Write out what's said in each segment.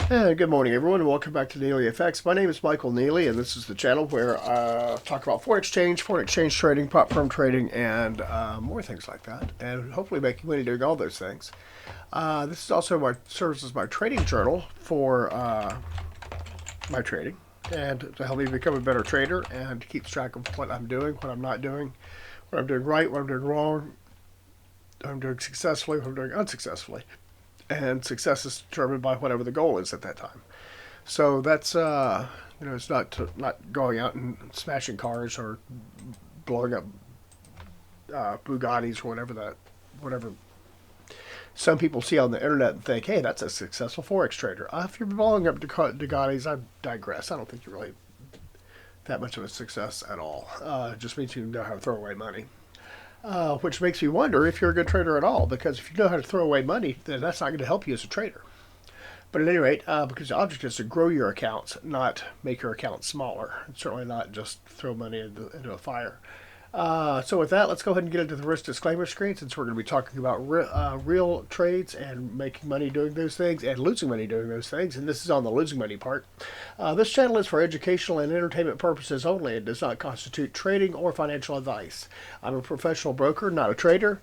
And good morning, everyone, and welcome back to NeelyFX. My name is Michael Neely, and this is the channel where I talk about foreign exchange trading, prop firm trading, and more things like that, and hopefully making money doing all those things. This is also serves as my trading journal for my trading, and to help me become a better trader and keep track of what I'm doing, what I'm not doing, what I'm doing right, what I'm doing wrong, what I'm doing successfully, what I'm doing unsuccessfully. And success is determined by whatever the goal is at that time. So that's it's not going out and smashing cars or blowing up Bugattis or whatever some people see on the internet and think, hey, that's a successful forex trader. If you're blowing up Bugattis, I digress. I don't think you're really that much of a success at all. It just means you know how to throw away money. Which makes me wonder if you're a good trader at all, because if you know how to throw away money, then that's not going to help you as a trader. But at any rate, because the object is to grow your accounts, not make your accounts smaller, and certainly not just throw money into a fire. So with that, let's go ahead and get into the risk disclaimer screen, since we're going to be talking about real trades and making money doing those things and losing money doing those things. And this is on the losing money part. This channel is for educational and entertainment purposes only. It does not constitute trading or financial advice. I'm a professional broker, not a trader.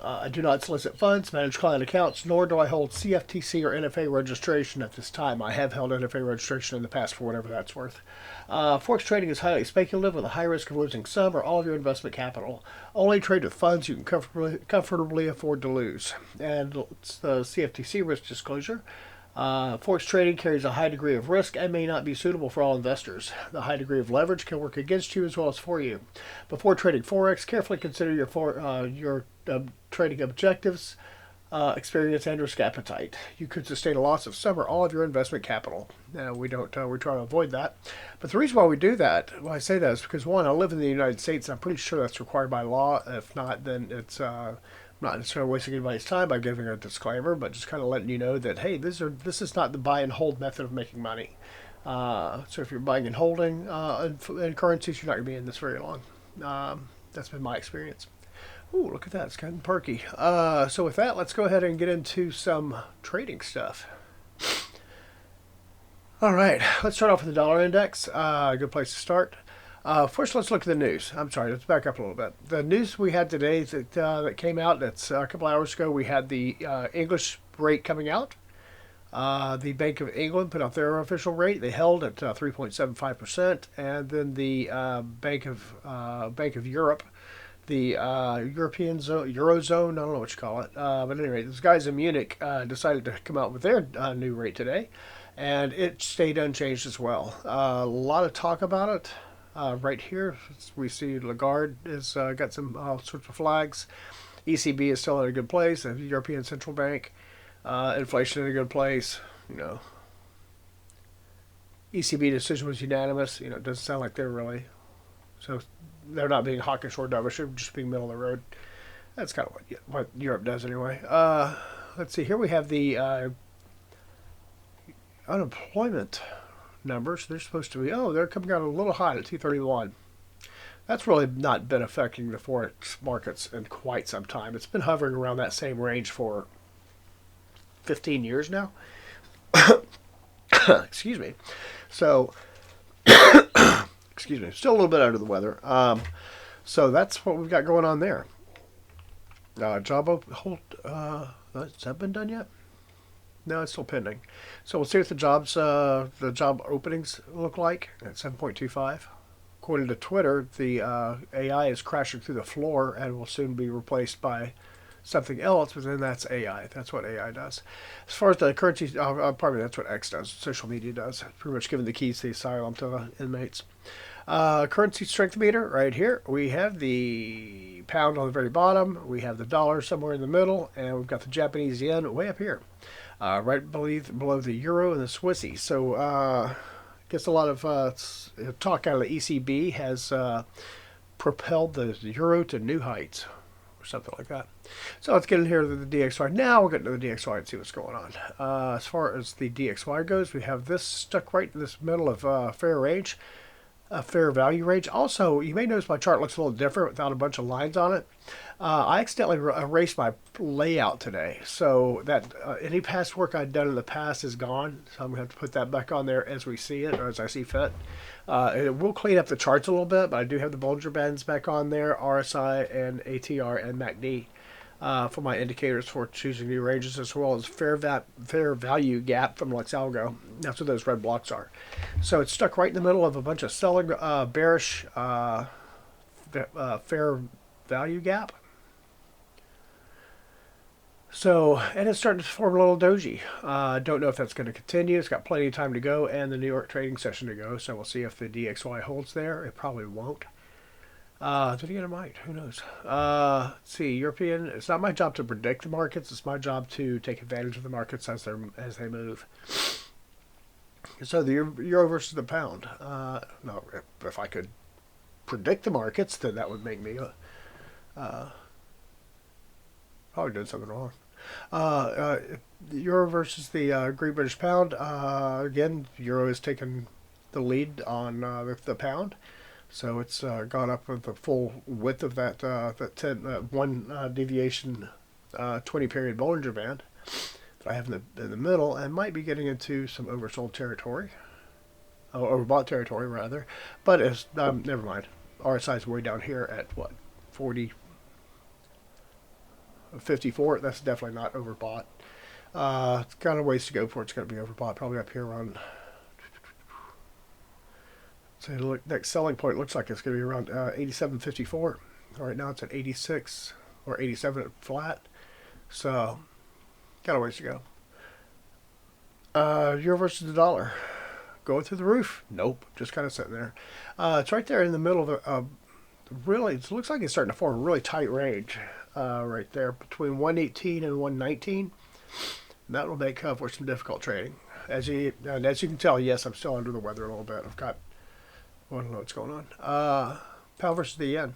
I do not solicit funds, manage client accounts, nor do I hold CFTC or NFA registration at this time. I have held NFA registration in the past for whatever that's worth. Forex trading is highly speculative with a high risk of losing some or all of your investment capital. Only trade with funds you can comfortably afford to lose. And it's the CFTC risk disclosure. Forex trading carries a high degree of risk and may not be suitable for all investors. The high degree of leverage can work against you as well as for you. Before trading Forex, carefully consider your trading objectives, experience, and risk appetite. You could sustain a loss of some or all of your investment capital. We don't. We try to avoid that. But the reason why we do that, why I say that, is because, one, I live in the United States, and I'm pretty sure that's required by law. If not, then it's not necessarily wasting anybody's time by giving a disclaimer, but just kind of letting you know that, hey, this is not the buy and hold method of making money. So if you're buying and holding in currencies, you're not going to be in this very long. That's been my experience. Ooh, look at that. It's kind of perky. So with that, let's go ahead and get into some trading stuff. All right, let's start off with the dollar index. A good place to start. First, let's look at the news. I'm sorry, let's back up a little bit. The news we had today that came out, that's a couple hours ago, we had the English rate coming out. The Bank of England put out their official rate. They held at 3.75%. And then the Bank of Europe, the European zone, Eurozone, I don't know what you call it. But anyway, those guys in Munich decided to come out with their new rate today. And it stayed unchanged as well. A lot of talk about it. Right here, we see Lagarde has got some sorts of flags. ECB is still in a good place. The European Central Bank, inflation in a good place. ECB decision was unanimous. It doesn't sound like they're really. So they're not being hawkish or dovish. They're just being middle of the road. That's kind of what Europe does anyway. Let's see. Here we have the unemployment numbers. They're supposed to be, they're coming out a little hot at 231. That's really not been affecting the forex markets in quite some time. It's been hovering around that same range for 15 years now. Excuse me. So, excuse me, still a little bit under the weather. So that's what we've got going on there. Job hold, has that been done yet? No, it's still pending. So we'll see what the job openings look like at 7.25. According to Twitter, the AI is crashing through the floor and will soon be replaced by something else, but then that's AI. That's what AI does. As far as the currency, pardon me, that's what X does. Social media does. Pretty much giving the keys to the asylum to the inmates. Currency strength meter right here. We have the pound on the very bottom. We have the dollar somewhere in the middle, and we've got the Japanese yen way up here. Right below the euro and the Swissy. So I guess a lot of talk out of the ECB has propelled the euro to new heights or something like that. So let's get in here to the DXY. Now we'll get into the DXY and see what's going on. As far as the DXY goes, we have this stuck right in this middle of fair range. fair value range. Also, you may notice my chart looks a little different without a bunch of lines on it. I accidentally erased my layout today, so that any past work I'd done in the past is gone. So I'm going to have to put that back on there as we see it, or as I see fit. It will clean up the charts a little bit, but I do have the Bollinger Bands back on there, RSI and ATR and MACD. For my indicators for choosing new ranges, as well as fair value gap from Luxalgo. That's what those red blocks are. So it's stuck right in the middle of a bunch of selling bearish fair value gap. So, and it's starting to form a little doji. Don't know if that's going to continue. It's got plenty of time to go and the New York trading session to go. So we'll see if the DXY holds there. It probably won't. Then again, it might. Who knows? Let's see. European. It's not my job to predict the markets. It's my job to take advantage of the markets as they move. So the euro versus the pound. No, if I could predict the markets, then that would make me probably doing something wrong. The euro versus the Great British Pound. Again, euro is taking the lead on the pound. So it's gone up with the full width of that one deviation 20 period Bollinger Band that I have in the middle, and might be getting into some oversold territory, overbought territory rather. But it's never mind. RSI is way down here at what 54. That's definitely not overbought. It's got a ways to go before it's going to be overbought. Probably up here around. So look, next selling point looks like it's going to be around 87.54. Right now it's at 86 or 87 flat. So got a ways to go. Euro versus the dollar. Going through the roof? Nope. Just kind of sitting there. It's right there in the middle of the. Really, it looks like it's starting to form a really tight range right there between 118 and 119. And that will make for some difficult trading. As you can tell, yes, I'm still under the weather a little bit. I don't know what's going on. Pound versus the yen.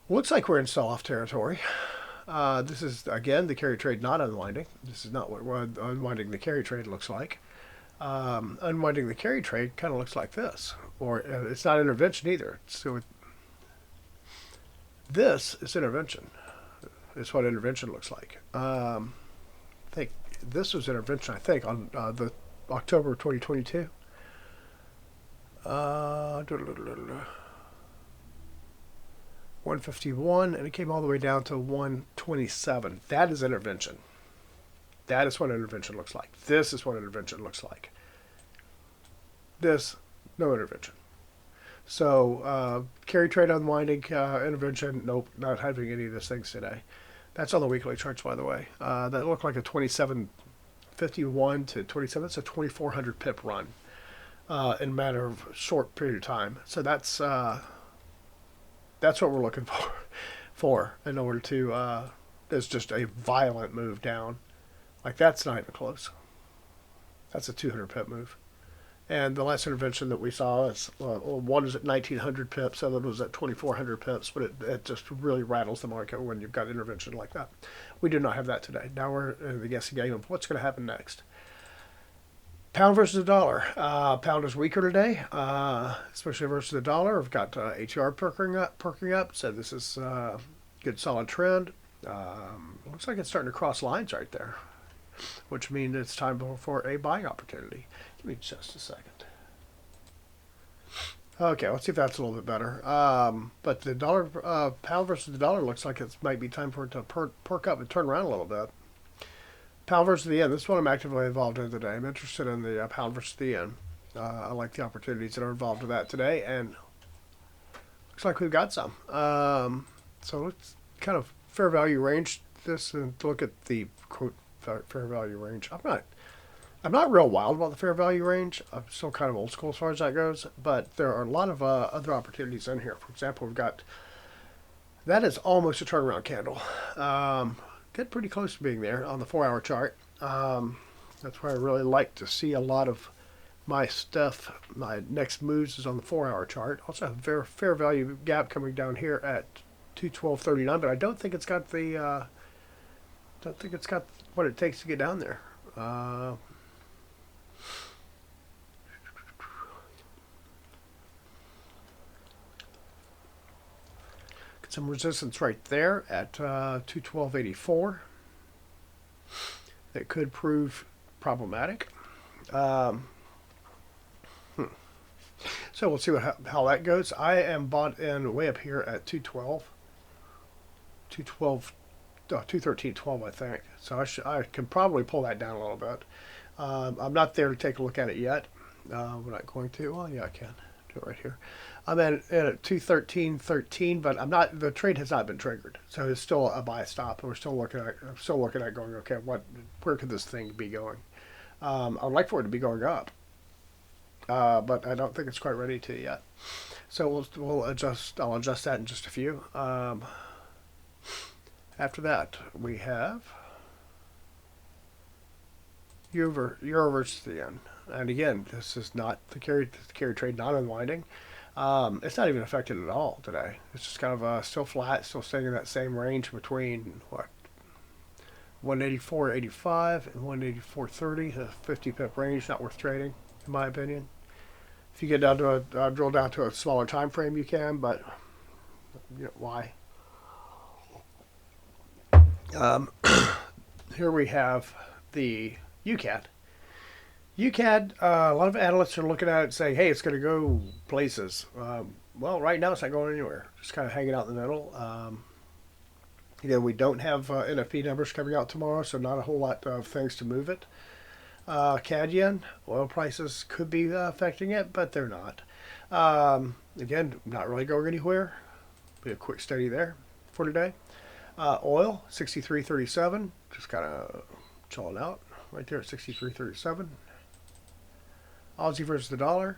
Looks like we're in sell-off territory. This is, again, the carry trade not unwinding. This is not what unwinding the carry trade looks like. Unwinding the carry trade kind of looks like this. Or it's not intervention either. So this is intervention. It's what intervention looks like. I think this was intervention, on the October 2022. 151, and it came all the way down to 127. That is intervention. That is what intervention looks like. This is what intervention looks like. This, no intervention. So, carry trade unwinding, intervention, nope, not having any of those things today. That's on the weekly charts, by the way. That looked like a 27.51 to 27. That's a 2,400 pip run. In a matter of short period of time. So that's what we're looking for in order to there's just a violent move down. Like that's not even close. That's a 200 pip move. And the last intervention that we saw is one is at 1,900 pips, the other was at 2,400 pips, but it just really rattles the market when you've got intervention like that. We do not have that today. Now we're in the guessing game of what's going to happen next. Pound versus the dollar. Pound is weaker today, especially versus the dollar. We've got ATR perking up. So this is a good solid trend. Looks like it's starting to cross lines right there, which means it's time for a buying opportunity. Give me just a second. Okay, let's see if that's a little bit better. But the dollar, pound versus the dollar looks like it might be time for it to perk up and turn around a little bit. Pound versus the yen. This is what I'm actively involved in today. I'm interested in the pound versus the yen. I like the opportunities that are involved with that today, and looks like we've got some. So let's kind of fair value range this and look at the quote fair value range. I'm not real wild about the fair value range. I'm still kind of old school as far as that goes, but there are a lot of other opportunities in here. For example, we've got that is almost a turnaround candle. Get pretty close to being there on the 4-hour chart. That's where I really like to see a lot of my stuff. My next moves is on the 4-hour chart. Also have a fair value gap coming down here at 212.39, but I don't think it's got the what it takes to get down there. Some resistance right there at 212.84 that could prove problematic. So we'll see how that goes. I am bought in way up here at 212, 213.12, I think. So I can probably pull that down a little bit. I'm not there to take a look at it yet. We're not going to. Well, yeah, I can do it right here. I'm at 213.13, but I'm not. The trade has not been triggered, so it's still a buy stop. We're still looking at. I'm still looking at going. Okay, where could this thing be going? I would like for it to be going up, but I don't think it's quite ready to yet. So we'll adjust. I'll adjust that in just a few. After that, we have euro versus the yen, and again, this is not the carry trade, not unwinding. It's not even affected at all today. It's just kind of still flat, still staying in that same range between what 184.85 and 184.30, a 50 pip range, not worth trading, in my opinion. If you get down to drill down to a smaller time frame, you can, but you know, why? Here we have the UCAD. UCAD, a lot of analysts are looking at it saying, hey, it's going to go places. Well, right now it's not going anywhere. Just kind of hanging out in the middle. Again, we don't have NFP numbers coming out tomorrow, so not a whole lot of things to move it. CAD yen, oil prices could be affecting it, but they're not. Again, not really going anywhere. Be a quick study there for today. Oil, 63.37, just kind of chilling out right there at 63.37. Aussie versus the dollar,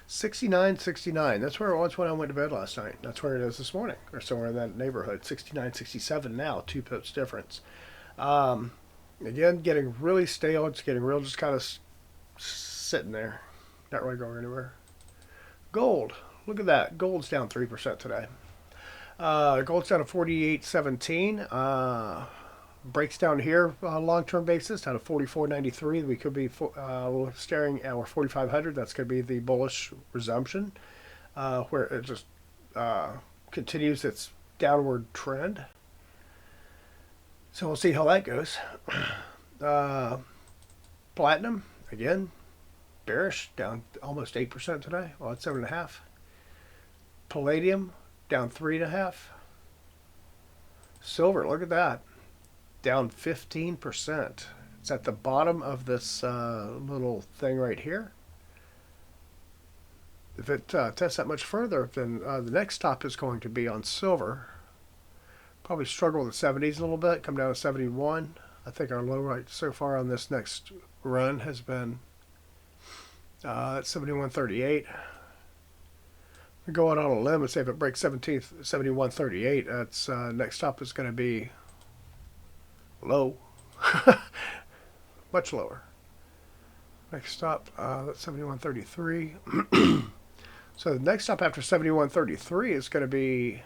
69.69. That's where it was when I went to bed last night. That's where it is this morning, or somewhere in that neighborhood. 69.67 now, 2 pips difference. Again, getting really stale. It's getting real, just kind of sitting there, not really going anywhere. Gold, look at that. Gold's down 3% today. Gold's down to 48.17. Breaks down here on a long-term basis down to 44.93. We could be staring at our 4,500. That's going to be the bullish resumption, where it just continues its downward trend. So we'll see how that goes. Platinum, again, bearish, down almost 8% today. Well, it's 7.5. Palladium, down 3.5. Silver, look at that. Down 15%. It's at the bottom of this little thing right here. If it tests that much further, then the next stop is going to be on silver. Probably struggle with the 70s a little bit, come down to 71. I think our low right so far on this next run has been at 71.38. We go out on a limb and say if it breaks 71.38, that's next stop is going to be low, much lower. Next stop, that's 71.33. So the next stop after 71.33 is going to be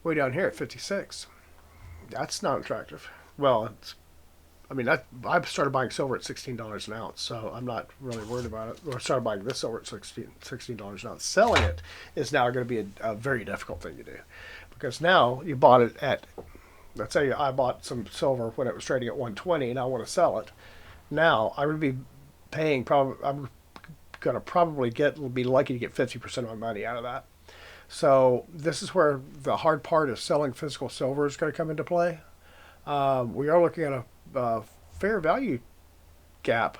way down here at 56. That's not attractive. Well, I started buying silver at $16 an ounce, so I'm not really worried about it. Or I started buying this silver at $16 an ounce. Selling it is now going to be a very difficult thing to do, because now you bought it at, let's say I bought some silver when it was trading at 120 and I want to sell it. Now I would be paying I'm going to probably be lucky to get 50% of my money out of that. So this is where the hard part of selling physical silver is going to come into play. We are looking at a fair value gap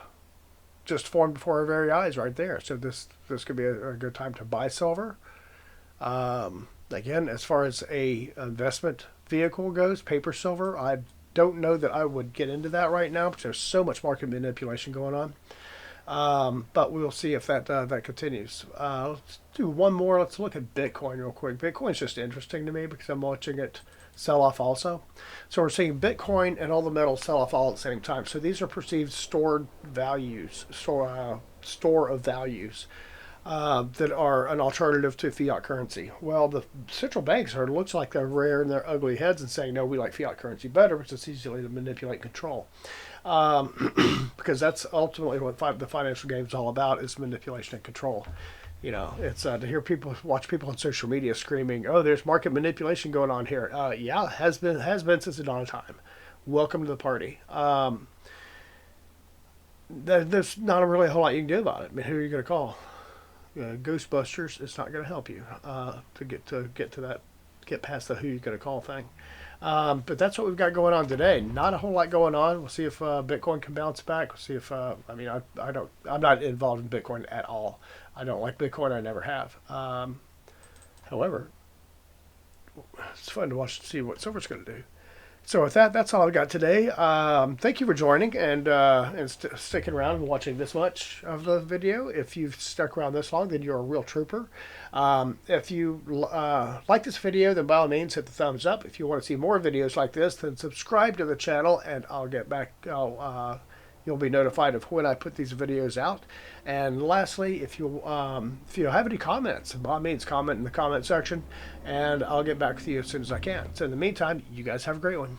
just formed before our very eyes right there. So this could be a good time to buy silver. Again, as far as a investment vehicle goes, paper silver, I don't know that I would get into that right now because there's so much market manipulation going on. But we'll see if that continues. Let's do one more. Let's look at Bitcoin real quick. Bitcoin's just interesting to me because I'm watching it sell off also. So we're seeing Bitcoin and all the metals sell off all at the same time. So these are perceived stored values, store of values that are an alternative to fiat currency. Well, the central banks looks like they're rearing their ugly heads and saying, no, we like fiat currency better because it's easily to manipulate and control. Because that's ultimately what the financial game is all about, is manipulation and control. You know, it's to hear people watch people on social media screaming, "Oh, there's market manipulation going on here." Yeah, has been since the dawn of time. Welcome to the party. There's not really a whole lot you can do about it. I mean, who are you going to call? Ghostbusters. It's not going to help you get to that, get past the who you're going to call thing. But that's what we've got going on today. Not a whole lot going on. We'll see if Bitcoin can bounce back. We'll see if I mean I don't, I'm not involved in Bitcoin at all. I don't like Bitcoin. I never have. However, it's fun to watch and see what silver's going to do. So with that, that's all I've got today. Thank you for joining and sticking around and watching this much of the video. If you've stuck around this long, then you're a real trooper. If you like this video, then by all means hit the thumbs up. If you want to see more videos like this, then subscribe to the channel, and I'll get back. You'll be notified of when I put these videos out. And lastly, if you have any comments, by all means comment in the comment section, and I'll get back with you as soon as I can. So in the meantime, you guys have a great one.